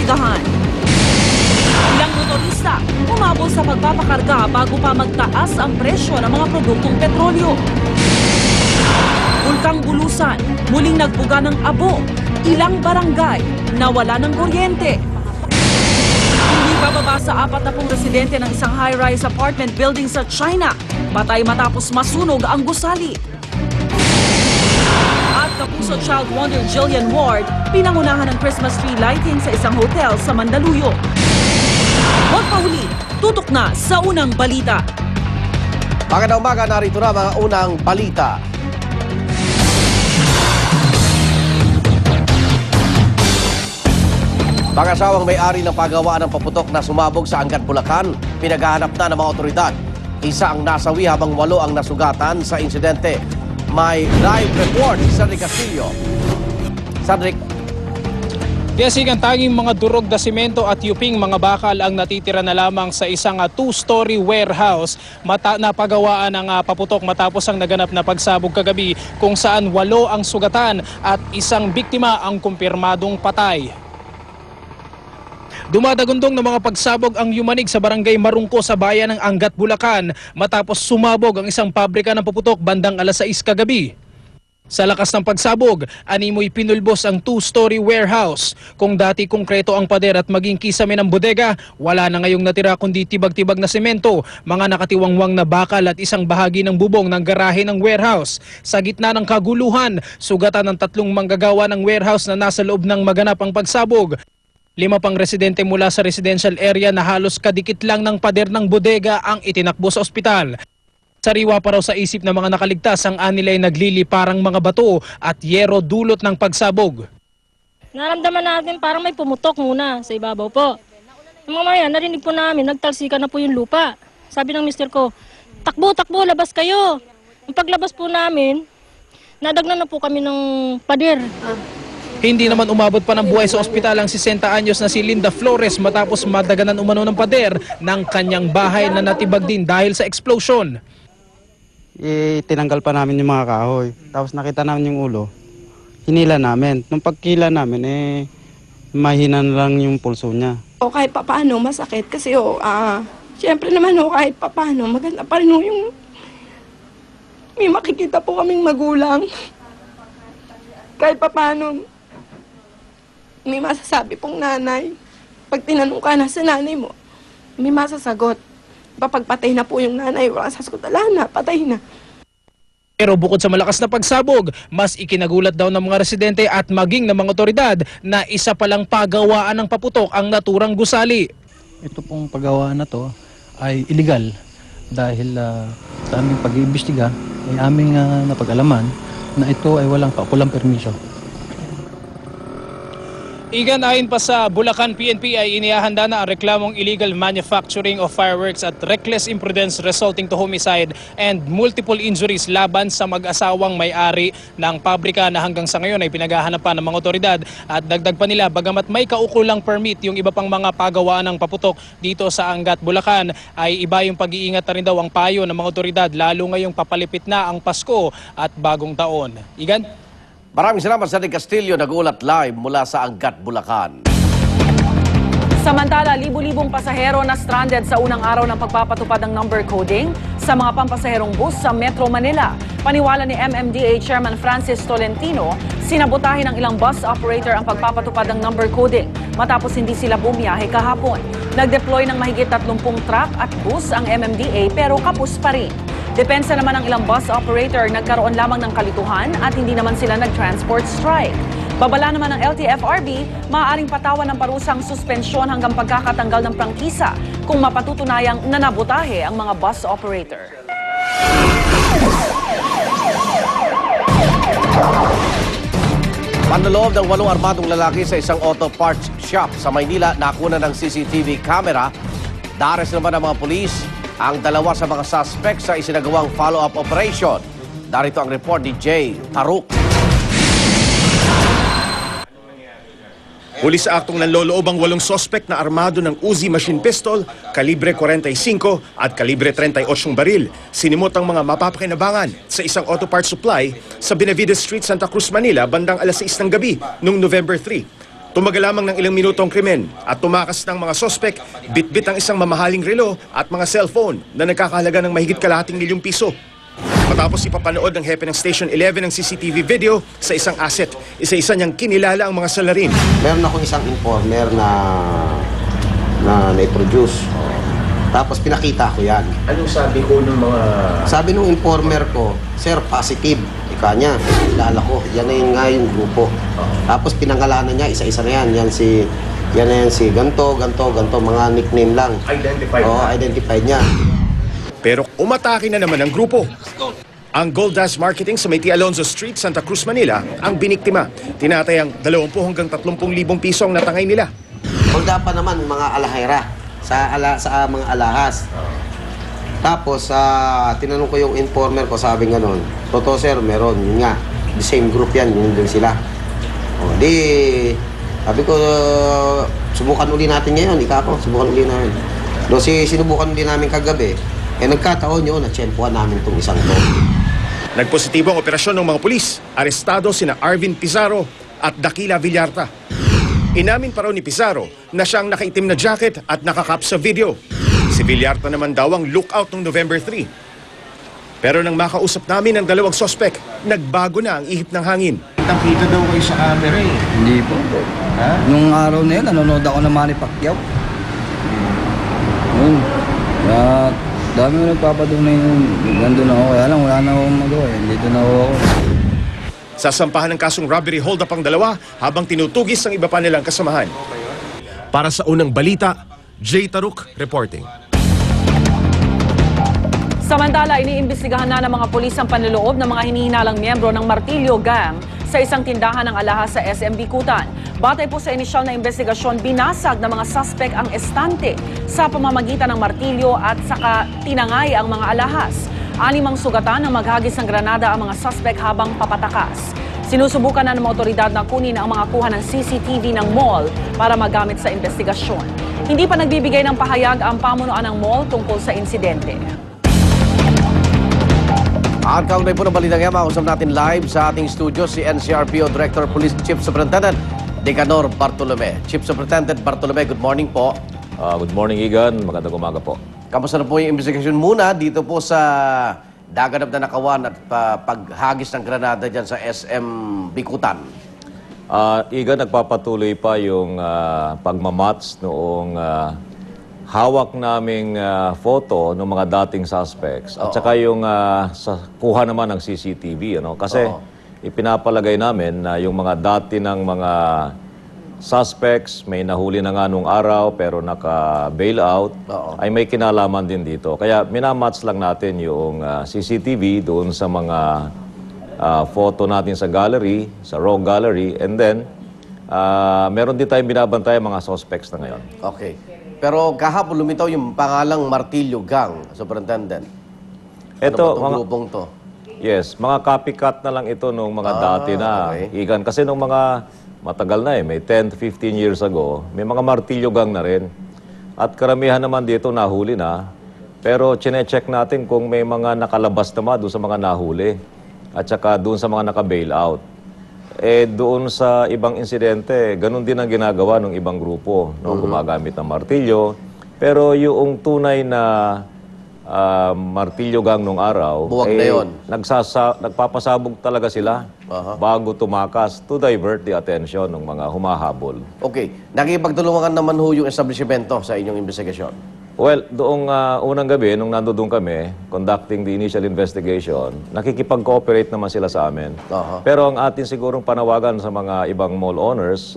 iniimbestigahan. Ilang motorista umabol sa pagpapakarga bago pa magtaas ang presyo ng mga produktong petrolyo. Bulkang Bulusan, muling nagbuga ng abo. Ilang barangay nawala ng kuryente. Hindi bababa sa 40 residente ng isang high-rise apartment building sa China. Matay matapos masunog ang gusali. At kapuso child wonder Jillian Ward, pinangunahan ng Christmas tree lighting sa isang hotel sa Mandaluyong. Huwag mahuli, tutok na sa unang balita. Magandang umaga, narito na mga unang balita. Mag-asawang may-ari ng pagawaan ng paputok na sumabog sa Angat, Bulacan, pinaghahanap na ng mga otoridad. Isa ang nasawi habang 8 ang nasugatan sa insidente. May live report si Cedric Castillo. Cedric. Ang tanging mga durog na simento at yuping mga bakal ang natitira na lamang sa isang 2-story warehouse napagawaan ng paputok matapos ang naganap na pagsabog kagabi kung saan 8 ang sugatan at isang biktima ang kumpirmadong patay. Dumadagundong ng mga pagsabog ang yumanig sa barangay Marungko sa bayan ng Angat, Bulacan matapos sumabog ang isang pabrika ng paputok bandang 6:00 kagabi. Sa lakas ng pagsabog, animoy pinulbos ang 2-story warehouse. Kung dati konkreto ang pader at maging kisame ng bodega, wala na ngayong natira kundi tibag-tibag na semento, mga nakatiwangwang na bakal at isang bahagi ng bubong ng garahe ng warehouse. Sa gitna ng kaguluhan, sugatan ng 3 manggagawa ng warehouse na nasa loob ng maganap ang pagsabog. 5 pang residente mula sa residential area na halos kadikit lang ng pader ng bodega ang itinakbo sa ospital. Sariwa pa raw sa isip ng mga nakaligtas ang anilay nagliliparang mga bato at yero dulot ng pagsabog. Naramdaman natin parang may pumutok muna sa ibabaw po. Mamaya narinig po namin, nagtalsika na po yung lupa. Sabi ng mister ko, takbo, takbo, labas kayo. Ang paglabas po namin, nadagnan na po kami ng pader. Hindi naman umabot pa ng buhay sa ospital ang 60 anyos na si Linda Flores matapos madaganan umano ng pader ng kanyang bahay na natibag din dahil sa explosion. Tinanggal pa namin yung mga kahoy. Tapos nakita namin yung ulo. Hinila namin. Nung pagkila namin, mahina na lang yung pulso niya. O kahit papaano masakit kasi siyempre naman kahit papaano maganda pa rin yung may makikita po kaming magulang. Kahit papaano may masasabi pong nanay. Pag tinanong ka na sa nanay mo, may masasagot. Pag patay na po yung nanay, wala sasagot, ala na, patay na. Pero bukod sa malakas na pagsabog, mas ikinagulat daw ng mga residente at maging ng mga otoridad na isa palang pagawaan ng paputok ang naturang gusali. Ito pong paggawaan na to ay illegal dahil sa aming pag-iimbestiga ay aming napag-alaman na ito ay walang paukulang permiso. Igan, ayon pa sa Bulacan PNP ay inihahanda na ang reklamong illegal manufacturing of fireworks at reckless imprudence resulting to homicide and multiple injuries laban sa mag-asawang may-ari ng pabrika na hanggang sa ngayon ay pinaghahanapan ng mga otoridad. At dagdag pa nila, bagamat may kaukulang permit yung iba pang mga pagawaan ng paputok dito sa Angat, Bulacan, ay iba yung pag-iingat na rin daw ang payo ng mga otoridad lalo ngayong papalipit na ang Pasko at Bagong Taon. Igan? Maraming salamat sa Cedric Castillo, nag-uulat live mula sa Angat, Bulacan. Samantala, libu-libong pasahero na stranded sa unang araw ng pagpapatupad ng number coding sa mga pampasaherong bus sa Metro Manila. Paniwala ni MMDA Chairman Francis Tolentino, sinabotahe ng ilang bus operator ang pagpapatupad ng number coding matapos hindi sila bumiyahe kahapon. Nag-deploy ng mahigit 30 truck at bus ang MMDA pero kapos pa rin. Depensa naman ng ilang bus operator, nagkaroon lamang ng kalituhan at hindi naman sila nag-transport strike. Babala naman ng LTFRB, maaaring patawan ng parusang suspensyon hanggang pagkakatanggal ng prangkisa kung mapatutunayang nanabotahe ang mga bus operator. Panloob ng 8 armadong lalaki sa isang auto parts shop sa Maynila nakuna ng CCTV camera. Dares naman ng mga pulis ang 2 sa mga suspect sa isinagawang follow-up operation. Darito ang report ni Jay Taruk. Huli sa aktong nanloloob ang 8 suspect na armado ng Uzi machine pistol, kalibre 45 at kalibre 38 baril. Sinimot ang mga mapapakinabangan sa isang auto parts supply sa Benavides Street, Santa Cruz, Manila bandang 6:00 ng gabi noong November 3. Tumagal lamang ng ilang minuto ang krimen at tumakas ng mga sospek, bitbit ang isang mamahaling relo at mga cellphone na nagkakahalaga ng mahigit kalahating milyong piso. Matapos ipapanood ng hepe ng Station 11 ng CCTV video sa isang asset, isa-isa niyang kinilala ang mga salarin. Meron akong isang informer na na-produce. Tapos pinakita ko yan. Anong sabi ko ng mga... Sabi nung informer ko, sir, positive. Ika niya, kilala ko. Yan na yun nga yung grupo. Tapos pinangalanan niya, isa-isa na yan. Yan na yan si ganto, mga nickname lang. Identified Oo, na. identified niya. Pero umatake na naman ang grupo. Ang Gold Dash Marketing sa Mayte Alonzo Street, Santa Cruz, Manila, ang biniktima. Tinatayang 20 hanggang 30,000 piso ang natangay nila. Holda pa naman mga alahera sa mga alahas. Tapos tinanong ko yung informer ko, sabi gano'n, totoo sir, meron, yun nga, the same group yan, yun din sila. O di, sabi ko, subukan uli natin ngayon, subukan uli namin. Do sinubukan uli namin kagabi, nagkataon yun, natsyempuan namin itong isang to. Nagpositibo ang operasyon ng mga pulis. Arestado sina Arvin Pizarro at Dakila Villarta. Inamin pa raw ni Pizarro na siyang nakaitim na jacket at nakakap sa video. Si Villarta naman daw ang lookout noong November 3. Pero nang makausap namin ang dalawang sospek, nagbago na ang ihip ng hangin. Nakita daw kayo sa camera eh. Hindi po. Ha? Nung araw na yun, nanonood ako ng Manny Pacquiao. Yun. At dami mo nagpapatunay yun. Nandun ako. Kaya lang, wala na akong magawa. Dito na ako. Sasampahan ng kasong robbery hold-up ang dalawa habang tinutugis ang iba pa nilang kasamahan. Para sa unang balita, Jay Taruk reporting. Samantala, iniimbestigahan na ng mga pulis ang panloloob ng mga hinihinalang miyembro ng Martilyo Gang sa isang tindahan ng alahas sa SM Bikutan. Batay po sa inisyal na investigasyon, binasag ng mga suspek ang estante sa pamamagitan ng martilyo at saka tinangay ang mga alahas. 6 sugatan ang maghagis ng granada ang mga suspek habang papatakas. Sinusubukan na ng mga otoridad na kunin ang mga kuha ng CCTV ng mall para magamit sa investigasyon. Hindi pa nagbibigay ng pahayag ang pamunuan ng mall tungkol sa insidente. At kaugnay po ng balitang yan, makausap natin live sa ating studio si NCRPO Director Police Chief Superintendent Nicanor Bartolome. Chief Superintendent Bartolome, good morning po. Good morning, Igan. Magandang umaga po. Kamusta na po yung investigasyon muna dito po sa Daganap na Nakawan at paghagis ng granada dyan sa SM Bikutan? Igan, nagpapatuloy pa yung pagmamats noong hawak naming photo ng mga dating suspects at saka yung kuha naman ng CCTV. Kasi ipinapalagay namin na yung mga dati ng mga suspects, may nahuli na nga nung araw pero naka-bail out, ay may kinalaman din dito. Kaya minamatch lang natin yung CCTV doon sa mga photo natin sa gallery, sa raw gallery, and then meron din tayong binabantay mga suspects na ngayon. Okay. Pero kahapon lumitaw yung pangalang Martilyo Gang, Superintendent. Ito, mga grupong to? Yes, mga copycat na lang ito nung mga dati na. Okay. Igan, kasi nung mga matagal na may 10 to 15 years ago, may mga Martilyo Gang na rin. At karamihan naman dito nahuli na. Pero chine-check natin kung may mga nakalabas naman doon sa mga nahuli. At saka doon sa mga naka-bail out. Doon sa ibang insidente, ganun din ang ginagawa ng ibang grupo. Gumagamit ng martilyo. Pero yung tunay na Martilyo Gang nung araw, buwag na yun. Nagpapasabog talaga sila bago tumakas to divert the attention ng mga humahabol. Okay. Nakipagtulungan naman ho yung establishmento sa inyong investigasyon? Well, doong unang gabi, nung nandoon kami, conducting the initial investigation, nakikipag-cooperate naman sila sa amin. Pero ang atin sigurong panawagan sa mga ibang mall owners,